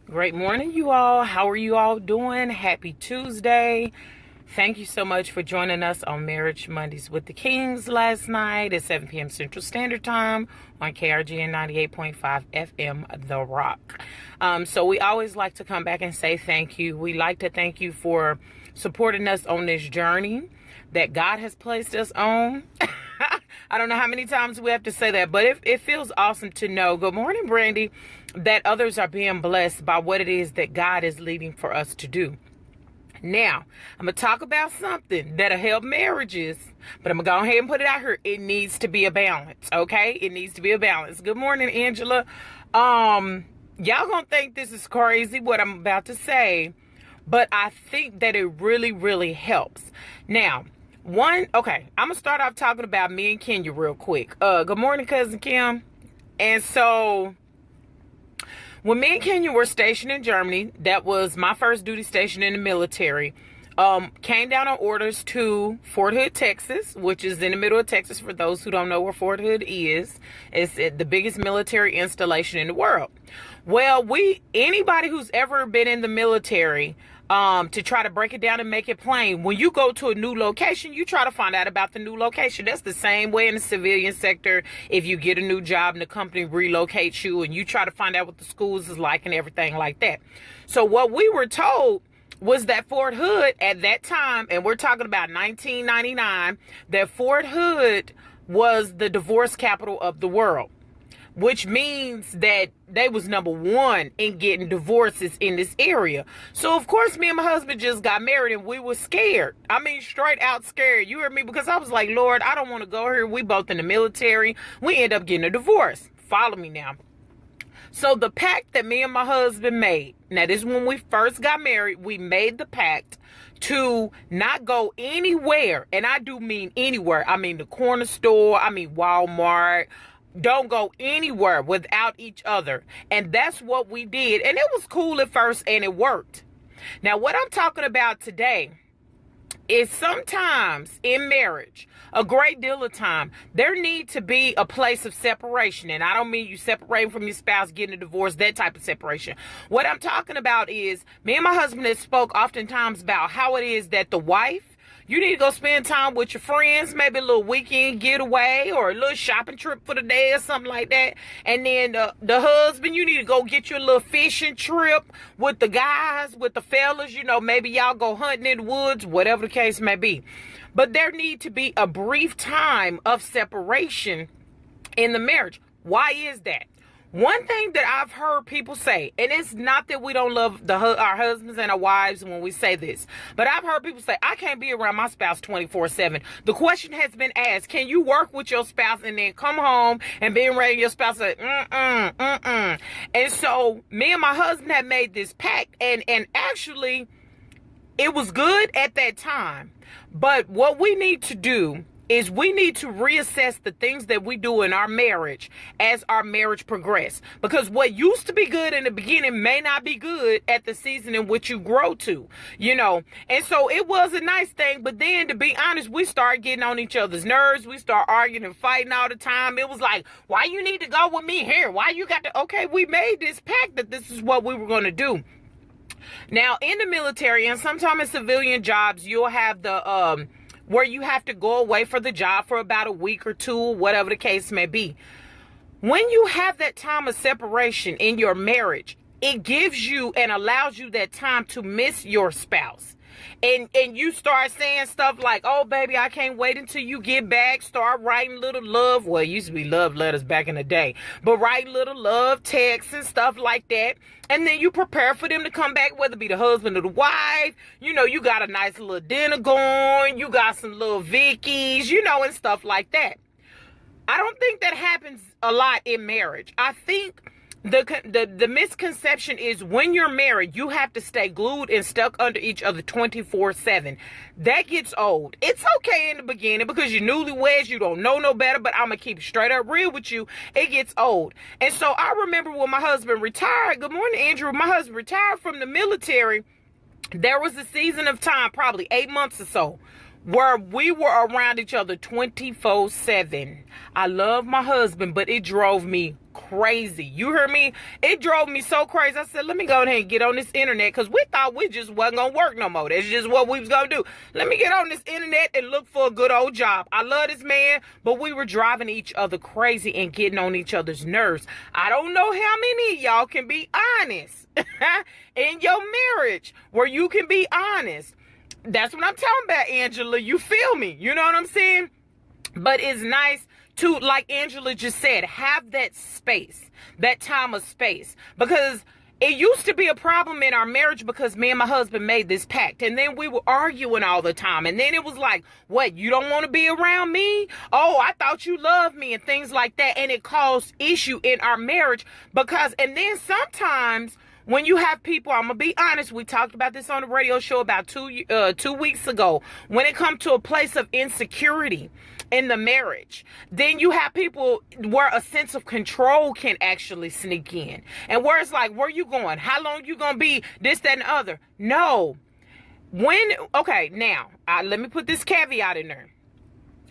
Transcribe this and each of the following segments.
Great morning, you all. How are you all doing? Happy Tuesday. Thank you so much for joining us on Marriage Mondays with the Kings last night at 7 p.m. Central Standard Time on KRGN 98.5 FM, The Rock. So we always like to come back and say thank you. We like to thank you for supporting us on this journey that God has placed us on. I don't know how many times we have to say that, but it feels awesome to know, good morning, Brandy, that others are being blessed by what it is that God is leading for us to do. Now, I'm going to talk about something that'll help marriages, but I'm going to go ahead and put it out here. It needs to be a balance, okay? It needs to be a balance. Good morning, Angela. Y'all going to think this is crazy, what I'm about to say, but I think that it really, really helps. Now, I'm going to start off talking about me and Kenya real quick. Good morning, Cousin Kim. And so, when me and Kenya were stationed in Germany, that was my first duty station in the military, came down on orders to Fort Hood, Texas, which is in the middle of Texas for those who don't know where Fort Hood is. It's the biggest military installation in the world. Well, anybody who's ever been in the military, to try to break it down and make it plain, when you go to a new location, you try to find out about the new location. That's the same way in the civilian sector. If you get a new job and the company relocates you, and you try to find out what the schools is like and everything like that. So what we were told was that Fort Hood at that time, and we're talking about 1999, that Fort Hood was the divorce capital of the world, which means that they was number one in getting divorces in this area. So, of course, me and my husband just got married, and we were scared. I mean, straight out scared. You heard me? Because I was like, Lord, I don't want to go here. We both in the military. We end up getting a divorce. Follow me now. So the pact that me and my husband made, now this is when we first got married, we made the pact to not go anywhere. And I do mean anywhere. I mean the corner store. I mean Walmart. Don't go anywhere without each other. And that's what we did. And it was cool at first, and it worked. Now, what I'm talking about today is sometimes in marriage, a great deal of time, there need to be a place of separation. And I don't mean you separating from your spouse, getting a divorce, that type of separation. What I'm talking about is, me and my husband has spoke oftentimes about how it is that the wife, you need to go spend time with your friends, maybe a little weekend getaway or a little shopping trip for the day or something like that. And then the husband, you need to go get your little fishing trip with the guys, with the fellas. You know, maybe y'all go hunting in the woods, whatever the case may be. But there need to be a brief time of separation in the marriage. Why is that? One thing that I've heard people say, and it's not that we don't love our husbands and our wives when we say this, but I've heard people say, I can't be around my spouse 24/7. The question has been asked, can you work with your spouse and then come home and be around your spouse? Like, And so me and my husband have made this pact, and actually it was good at that time. But what we need to do is we need to reassess the things that we do in our marriage as our marriage progresses. Because what used to be good in the beginning may not be good at the season in which you grow to, you know. And so it was a nice thing. But then, to be honest, we started getting on each other's nerves. We start arguing and fighting all the time. It was like, why you need to go with me here? Why you got to, okay, we made this pact that this is what we were going to do. Now, in the military and sometimes in civilian jobs, you'll have the, where you have to go away for the job for about a week or two, whatever the case may be. When you have that time of separation in your marriage, it gives you and allows you that time to miss your spouse. And you start saying stuff like, oh, baby, I can't wait until you get back. Start writing little love. Well, it used to be love letters back in the day. But write little love texts and stuff like that. And then you prepare for them to come back, whether it be the husband or the wife. You know, you got a nice little dinner going. You got some little Vickies, you know, and stuff like that. I don't think that happens a lot in marriage. I think the misconception is when you're married, you have to stay glued and stuck under each other 24/7. That gets old. It's okay in the beginning because you're newlyweds, you don't know no better, but I'm going to keep straight up real with you. It gets old. And so I remember when my husband retired, good morning, Andrew, my husband retired from the military, there was a season of time, probably 8 months or so, where we were around each other 24/7. I love my husband, but it drove me crazy. You hear me? It drove me so crazy. I said, let me go ahead and get on this internet, because we thought we just wasn't going to work no more. That's just what we was going to do. Let me get on this internet and look for a good old job. I love this man, but we were driving each other crazy and getting on each other's nerves. I don't know how many of y'all can be honest in your marriage where you can be honest. That's what I'm talking about, Angela. You feel me? You know what I'm saying? But it's nice to, like Angela just said, have that space, that time of space. Because it used to be a problem in our marriage because me and my husband made this pact. And then we were arguing all the time. And then it was like, what, you don't want to be around me? Oh, I thought you loved me, and things like that. And it caused issue in our marriage because, and then sometimes when you have people, I'm going to be honest, we talked about this on the radio show about 2 weeks ago. When it comes to a place of insecurity in the marriage, then you have people where a sense of control can actually sneak in. And where it's like, where you going? How long you going to be? This, that, and the other. No. Okay, now, let me put this caveat in there.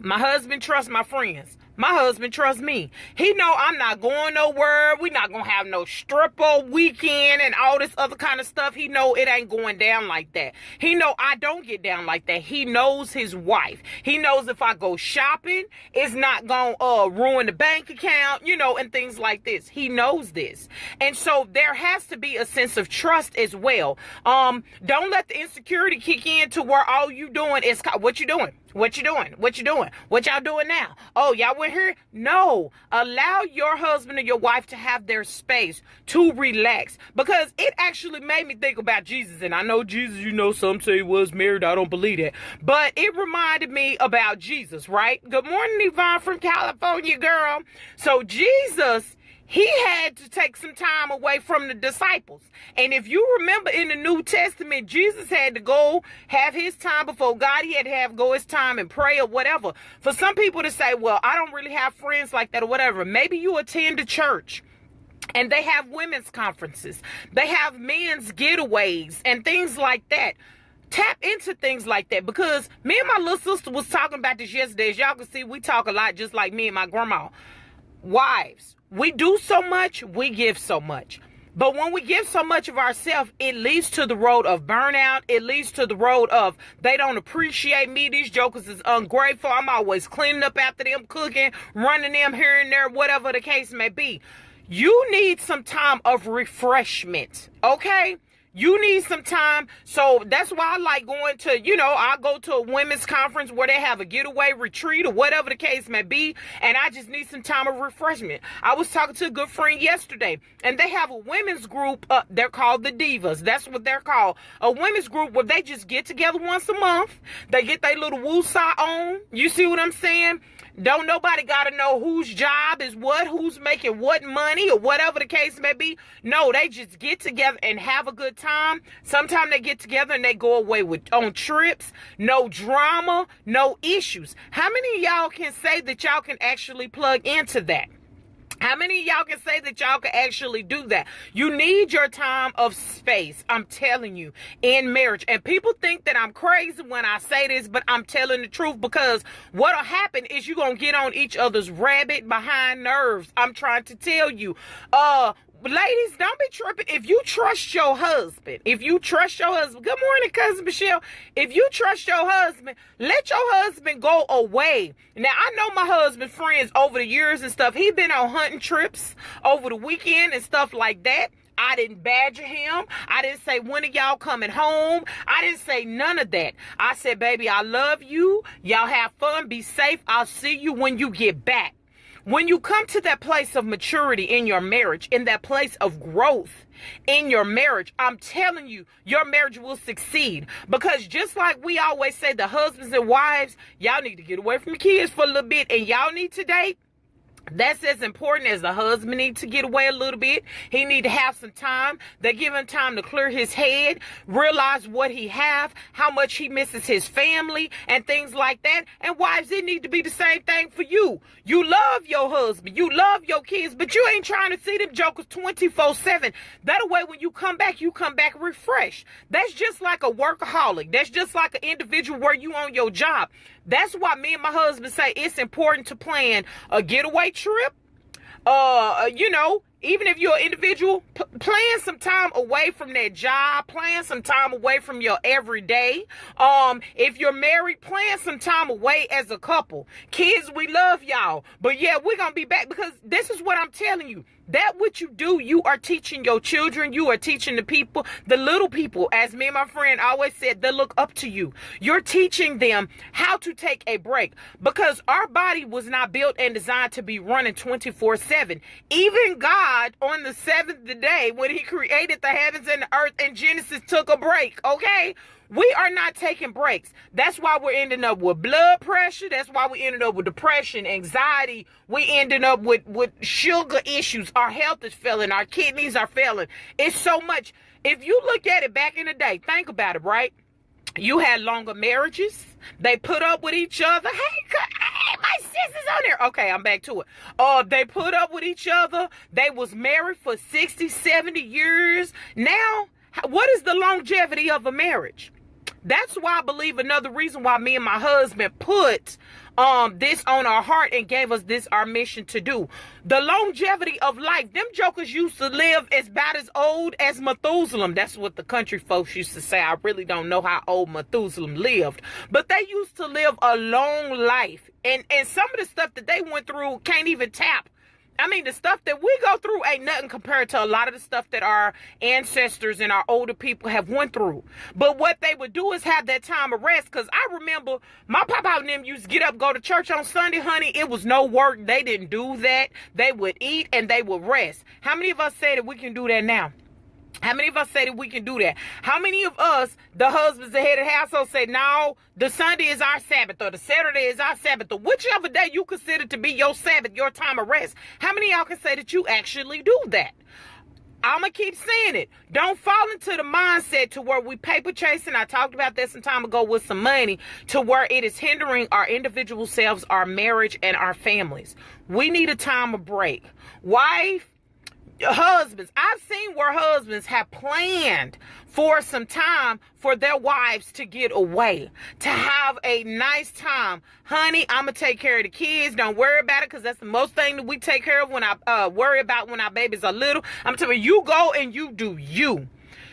My husband trusts my friends. My husband trusts me. He know I'm not going nowhere. We not going to have no stripper weekend and all this other kind of stuff. He know it ain't going down like that. He know I don't get down like that. He knows his wife. He knows if I go shopping, it's not going to ruin the bank account, you know, and things like this. He knows this. And so there has to be a sense of trust as well. Don't let the insecurity kick in to where all you doing is, what you doing? What you doing? What you doing? What y'all doing now? Oh, y'all went here? No. Allow your husband or your wife to have their space to relax. Because it actually made me think about Jesus. And I know Jesus, you know, some say he was married. I don't believe that. But it reminded me about Jesus, right? Good morning, Yvonne from California, girl. So Jesus, he had to take some time away from the disciples. And if you remember in the New Testament, Jesus had to go have his time before God. He had to go his time and pray or whatever. For some people to say, well, I don't really have friends like that or whatever. Maybe you attend a church and they have women's conferences. They have men's getaways and things like that. Tap into things like that, because me and my little sister was talking about this yesterday. As y'all can see, we talk a lot just like me and my grandma. Wives, we do so much, we give so much. But when we give so much of ourselves, it leads to the road of burnout. It leads to the road of, they don't appreciate me. These jokers is ungrateful. I'm always cleaning up after them, cooking, running them here and there, whatever the case may be. You need some time of refreshment, okay? You need some time. So that's why I like going to, you know, I go to a women's conference where they have a getaway retreat or whatever the case may be. And I just need some time of refreshment. I was talking to a good friend yesterday, and they have a women's group. They're called the Divas. That's what they're called. A women's group where they just get together once a month. They get their little woosah on. You see what I'm saying? Don't nobody got to know whose job is what, who's making what money or whatever the case may be. No, they just get together and have a good time. Sometimes they get together and they go away on trips. No drama, no issues. How many of y'all can say that y'all can actually plug into that? How many of y'all can say that y'all can actually do that? You need your time of space, I'm telling you, in marriage. And people think that I'm crazy when I say this, but I'm telling the truth, because what'll happen is you're going to get on each other's rabbit behind nerves. I'm trying to tell you. Ladies, don't be tripping. If you trust your husband, good morning, cousin Michelle. If you trust your husband, let your husband go away. Now, I know my husband's friends over the years and stuff. He been on hunting trips over the weekend and stuff like that. I didn't badger him. I didn't say, when are y'all coming home? I didn't say none of that. I said, baby, I love you. Y'all have fun. Be safe. I'll see you when you get back. When you come to that place of maturity in your marriage, in that place of growth in your marriage, I'm telling you, your marriage will succeed. Because just like we always say, the husbands and wives, y'all need to get away from the kids for a little bit, and y'all need to date. That's as important as the husband needs to get away a little bit. He need to have some time. They give him time to clear his head, realize what he have, how much he misses his family, and things like that. And wives, it need to be the same thing for you. You love your husband, you love your kids, but you ain't trying to see them jokers 24/7. That way, when you come back refreshed. That's just like a workaholic. That's just like an individual where you on your job. That's why me and my husband say it's important to plan a getaway trip, Even if you're an individual, plan some time away from that job, plan some time away from your everyday. If you're married, plan some time away as a couple. Kids, we love y'all. But yeah, we're going to be back, because this is what I'm telling you. That what you do, you are teaching your children, you are teaching the people, the little people, as me and my friend always said, they look up to you. You're teaching them how to take a break, because our body was not built and designed to be running 24/7. Even God on the seventh day, when he created the heavens and the earth in Genesis, took a break, okay? We are not taking breaks. That's why we're ending up with blood pressure. That's why we ended up with depression, anxiety. We ended up with sugar issues. Our health is failing. Our kidneys are failing. It's so much. If you look at it back in the day, think about it, right? You had longer marriages. They put up with each other. Hey, my sister's on there. Okay, I'm back to it. They put up with each other. They was married for 60, 70 years. Now, what is the longevity of a marriage? That's why I believe another reason why me and my husband put this on our heart and gave us this our mission to do. The longevity of life. Them jokers used to live as about as old as Methuselah. That's what the country folks used to say. I really don't know how old Methuselah lived, but they used to live a long life. And some of the stuff that they went through can't even tap. I mean, the stuff that we go through ain't nothing compared to a lot of the stuff that our ancestors and our older people have went through. But what they would do is have that time of rest. Because I remember my papa and them used to get up, go to church on Sunday, honey. It was no work. They didn't do that. They would eat and they would rest. How many of us say that we can do that now? How many of us say that we can do that? How many of us, the husbands, the head of the household, say, no, the Sunday is our Sabbath, or the Saturday is our Sabbath, or whichever day you consider to be your Sabbath, your time of rest? How many of y'all can say that you actually do that? I'm going to keep saying it. Don't fall into the mindset to where we paper chasing. I talked about this some time ago with some money, to where it is hindering our individual selves, our marriage, and our families. We need a time of break. Wife, husbands, I've seen where husbands have planned for some time for their wives to get away, to have a nice time. Honey, I'm gonna take care of the kids. Don't worry about it, because that's the most thing that we take care of when I worry about when our babies are little. I'm telling you, you go and you do you.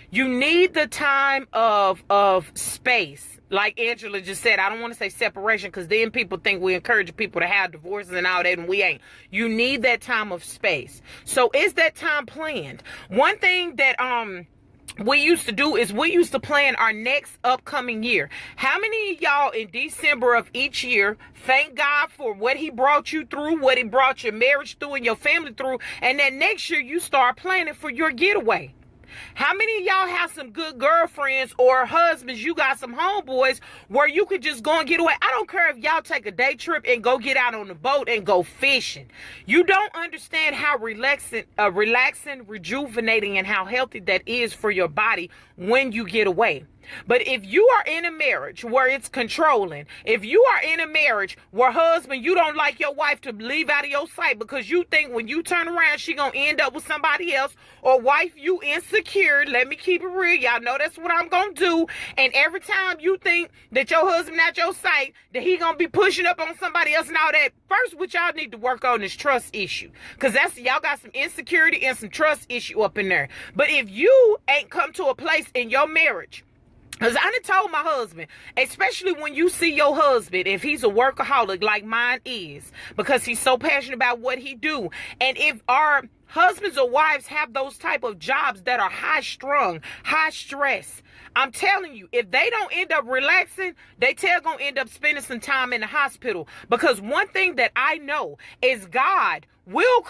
You need the time of space. Like Angela just said, I don't want to say separation, because then people think we encourage people to have divorces and all that, and we ain't. You need that time of space. So is that time planned? One thing that we used to do is we used to plan our next upcoming year. How many of y'all in December of each year thank God for what he brought you through, what he brought your marriage through and your family through, and then next year you start planning for your getaway? How many of y'all have some good girlfriends or husbands? You got some homeboys where you could just go and get away. I don't care if y'all take a day trip and go get out on the boat and go fishing. You don't understand how relaxing, rejuvenating, and how healthy that is for your body when you get away. But if you are in a marriage where it's controlling, if you are in a marriage where, husband, you don't like your wife to leave out of your sight because you think when you turn around she gonna end up with somebody else, or wife, you insecure, let me keep it real, y'all know that's what I'm gonna do, and every time you think that your husband at your sight, that he gonna be pushing up on somebody else and all that, first what y'all need to work on is trust issue, because that's, y'all got some insecurity and some trust issue up in there. But if you ain't come to a place in your marriage, because I done told my husband, especially when you see your husband, if he's a workaholic like mine is, because he's so passionate about what he do, and if our husbands or wives have those type of jobs that are high strung, high stress, I'm telling you, if they don't end up relaxing, they gonna end up spending some time in the hospital. Because one thing that I know is God will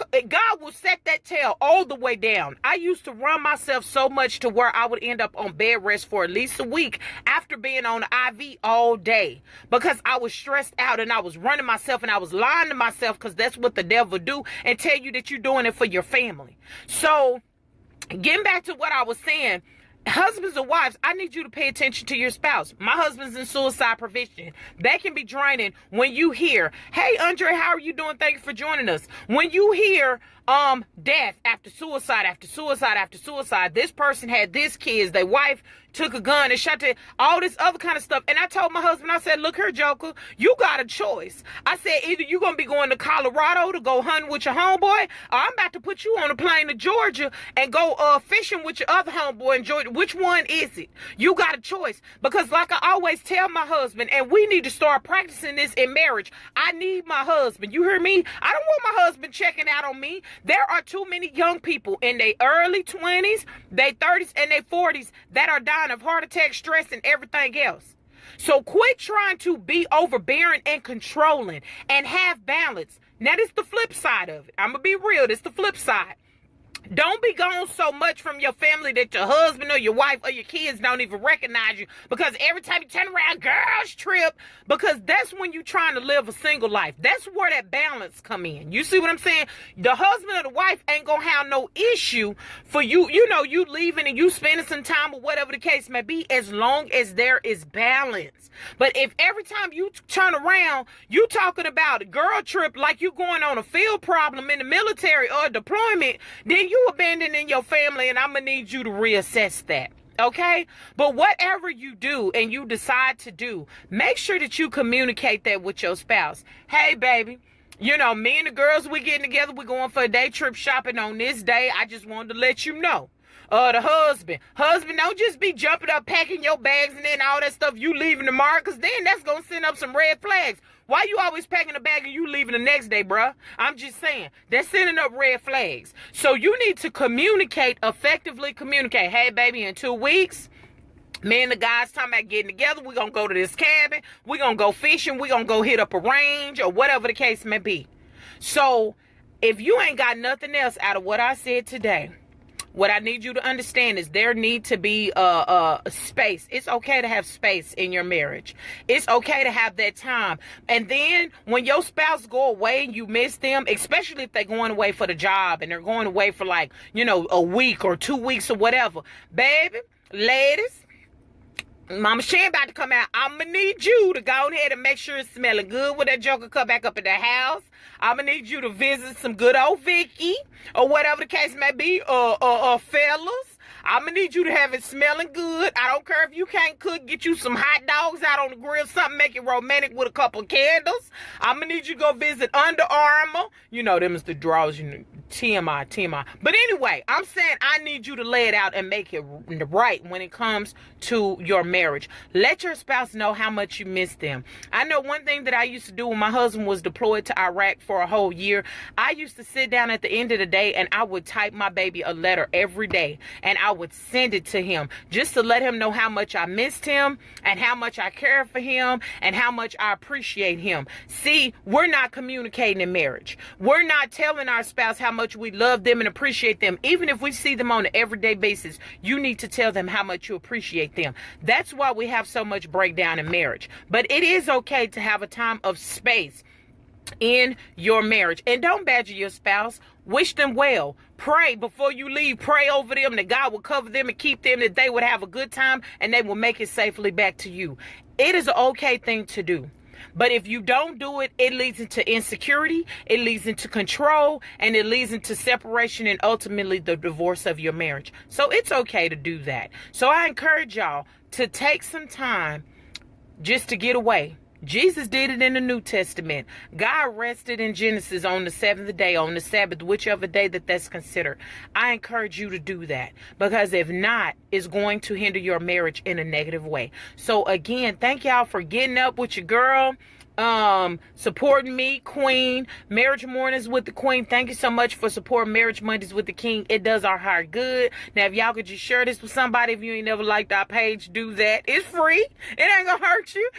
set that tail all the way down. I used to run myself so much to where I would end up on bed rest for at least a week after being on IV all day, because I was stressed out and I was running myself and I was lying to myself, because that's what the devil do, and tell you that you're doing it for your family. So getting back to what I was saying, husbands and wives, I need you to pay attention to your spouse. My husband's in suicide prevention. That can be draining when you hear, hey, Andre, how are you doing? Thank you for joining us. When you hear death after suicide, after suicide, after suicide, this person had this kids, their wife took a gun and shot all this other kind of stuff. And I told my husband, I said, look here, Joker, you got a choice. I said, either you're going to be going to Colorado to go hunting with your homeboy, or I'm about to put you on a plane to Georgia and go fishing with your other homeboy in Georgia. Which one is it? You got a choice. Because like I always tell my husband, and we need to start practicing this in marriage, I need my husband. You hear me? I don't want my husband checking out on me. There are too many young people in their early 20s, their 30s, and their 40s that are dying of heart attack, stress, and everything else. So quit trying to be overbearing and controlling and have balance. Now, this is the flip side of it. I'm going to be real. This is the flip side. Don't be gone so much from your family that your husband or your wife or your kids don't even recognize you, because every time you turn around, girls trip, because that's when you're trying to live a single life. That's where that balance come in. You see what I'm saying? The husband or the wife ain't gonna have no issue for you, you leaving and you spending some time or whatever the case may be, as long as there is balance. But if every time you turn around, you talking about a girl trip like you going on a field problem in the military or a deployment, then you abandoning your family, and I'm gonna need you to reassess that. Okay? But whatever you do and you decide to do, make sure that you communicate that with your spouse. Hey, baby, me and the girls, we getting together, we going for a day trip shopping on this day. I just wanted to let you know. The husband, don't just be jumping up, packing your bags and then all that stuff you leaving tomorrow, because then that's going to send up some red flags. Why you always packing a bag and you leaving the next day, bruh? I'm just saying, that's sending up red flags. So you need to effectively communicate. Hey, baby, in 2 weeks, me and the guys talking about getting together. We're going to go to this cabin. We're going to go fishing. We're going to go hit up a range or whatever the case may be. So if you ain't got nothing else out of what I said today, what I need you to understand is there need to be a space. It's okay to have space in your marriage. It's okay to have that time. And then when your spouse go away and you miss them, especially if they're going away for the job and they're going away for a week or 2 weeks or whatever, baby, ladies, Mama Shan about to come out. I'm going to need you to go ahead and make sure it's smelling good when that joker come back up in the house. I'm going to need you to visit some good old Vicky or whatever the case may be, fellas. I'm going to need you to have it smelling good. I don't care if you can't cook. Get you some hot dogs out on the grill, something, make it romantic with a couple of candles. I'm going to need you to go visit Under Armour. Them is the draws, TMI. But anyway, I'm saying I need you to lay it out and make it right when it comes to your marriage. Let your spouse know how much you miss them. I know one thing that I used to do when my husband was deployed to Iraq for a whole year. I used to sit down at the end of the day and I would type my baby a letter every day, and I would send it to him just to let him know how much I missed him and how much I care for him and how much I appreciate him. See, we're not communicating in marriage. We're not telling our spouse how much we love them and appreciate them. Even if we see them on an everyday basis, you need to tell them how much you appreciate them. That's why we have so much breakdown in marriage. But it is okay to have a time of space in your marriage. And don't badger your spouse. Wish them well. Pray before you leave. Pray over them that God will cover them and keep them, that they would have a good time and they will make it safely back to you. It is an okay thing to do. But if you don't do it, it leads into insecurity, it leads into control, and it leads into separation and ultimately the divorce of your marriage. So it's okay to do that. So I encourage y'all to take some time just to get away. Jesus did it in the New Testament. God rested in Genesis on the seventh day, on the Sabbath, whichever day that's considered. I encourage you to do that, because if not, it's going to hinder your marriage in a negative way. So again, thank y'all for getting up with your girl, supporting me, Queen. Marriage Mornings with the Queen. Thank you so much for supporting Marriage Mondays with the King. It does our heart good. Now, if y'all could just share this with somebody, if you ain't never liked our page, do that. It's free. It ain't gonna hurt you,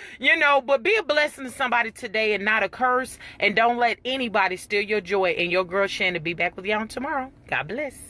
but be a blessing to somebody today and not a curse. And don't let anybody steal your joy. And your girl Shannon be back with y'all tomorrow. God bless.